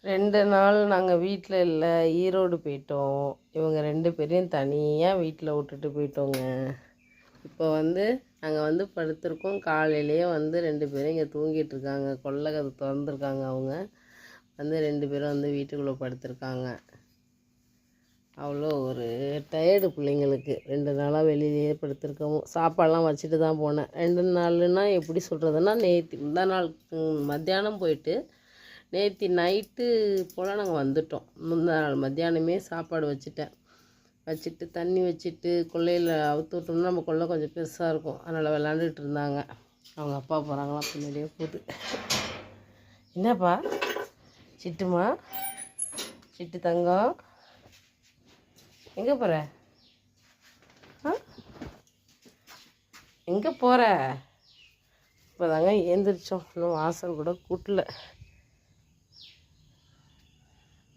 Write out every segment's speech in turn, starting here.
2 நாள் நாங்கள் வீட்டில் இல்லை, ஈரோடு போயிட்டோம். இவங்க 2 பேரையும் தனியாக வீட்டில் விட்டுட்டு போயிட்டோங்க. இப்போ நாங்கள் படுத்திருக்கோம். காலையிலேயே 2 பேரும் இங்கே தூங்கிட்டு இருக்காங்க. கொல்லை கதவு திறந்துருக்காங்க. அவங்க 2 பேரும் வீட்டுக்குள்ளே படுத்திருக்காங்க. அவ்வளோ ஒரு டயர்டு பிள்ளைங்களுக்கு. 2 நாளாக வெளியிலேயே படுத்திருக்கோம். சாப்பாடெலாம் வச்சுட்டு தான் போனேன். 2 நாள்னா எப்படி சொல்கிறதுன்னா, முந்தா நாள் மத்தியானம் போயிட்டு நேற்று நைட்டு போல் நாங்கள் வந்துட்டோம். முந்தா நாள் மத்தியானமே சாப்பாடு வச்சுட்டு தண்ணி வச்சுட்டு கொல்லையில் அவுத்து விட்டோம்னா நம்ம கொல்லை கொஞ்சம் பெருசாக இருக்கும். அதனால் விளாண்டுட்டு இருந்தாங்க. அவங்க அப்பா போகிறாங்களாம் பின்னாடியே போகுது. என்னப்பா சிட்டுமா, சிட்டு தங்கம், எங்கே போகிற? எங்கே போகிற? இப்போ தாங்க ஏந்திரிச்சோம். இன்னும் வாசல் கூட கூட்டல.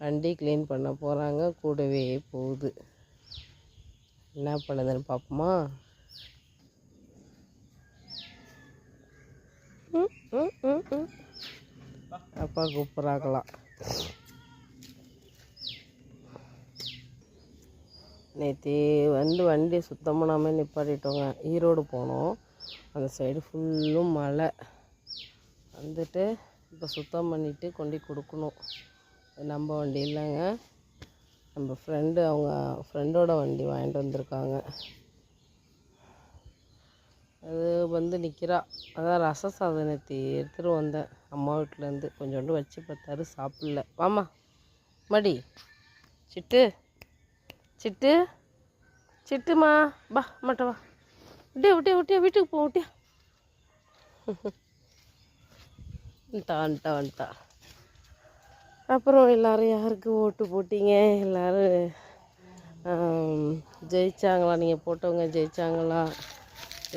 வண்டி க்ளீன் பண்ண போகிறாங்க. கூடவே போகுது. என்ன பண்ணுதுன்னு பார்ப்போமா? அப்பா கூப்பிட்றாங்களாம். நேற்று வண்டி சுத்தம் பண்ணாமல் நிப்பாட்டிட்டோங்க. ஈரோடு போனோம். அந்த சைடு ஃபுல்லும் மழை. இப்போ சுத்தம் பண்ணிவிட்டு கொண்டு கொடுக்கணும். நம்ம வண்டி இல்லைங்க, நம்ம அவங்க ஃப்ரெண்டோட வண்டி வாங்கிட்டு வந்திருக்காங்க. அது நிற்கிறா. அதான் ரச சாதம் நேற்று எடுத்துகிட்டு வந்தேன் அம்மா வீட்டிலேருந்து. கொஞ்சோண்டு வச்சு பார்த்தாரு, சாப்பிடல. வாமா மடி சிட்டு, சிட்டு, சிட்டுமா, பா மாட்ட வா. விட்டியா வீட்டுக்கு போ. வந்துட்டா. அப்புறம் எல்லோரும் யாருக்கு ஓட்டு போட்டீங்க? எல்லோரும் ஜெயித்தாங்களா? நீங்கள் போட்டவங்க ஜெயித்தாங்களா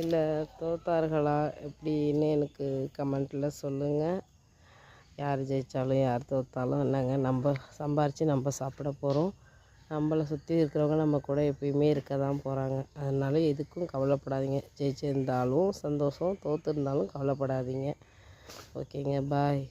இல்லை தோத்தார்களா எப்படின்னு எனக்கு கமெண்ட்டில் சொல்லுங்கள். யார் ஜெயித்தாலும் யார் தோற்றாலும் என்னங்க, நம்ம சம்பாரித்து நம்ம சாப்பிட போகிறோம். நம்மளை சுற்றி இருக்கிறவங்க நம்ம கூட எப்பயுமே இருக்க தான் போகிறாங்க. அதனால் எதுக்கும் கவலைப்படாதீங்க. ஜெயிச்சிருந்தாலும் சந்தோஷம், தோற்றுருந்தாலும் கவலைப்படாதீங்க. ஓகேங்க, பாய்.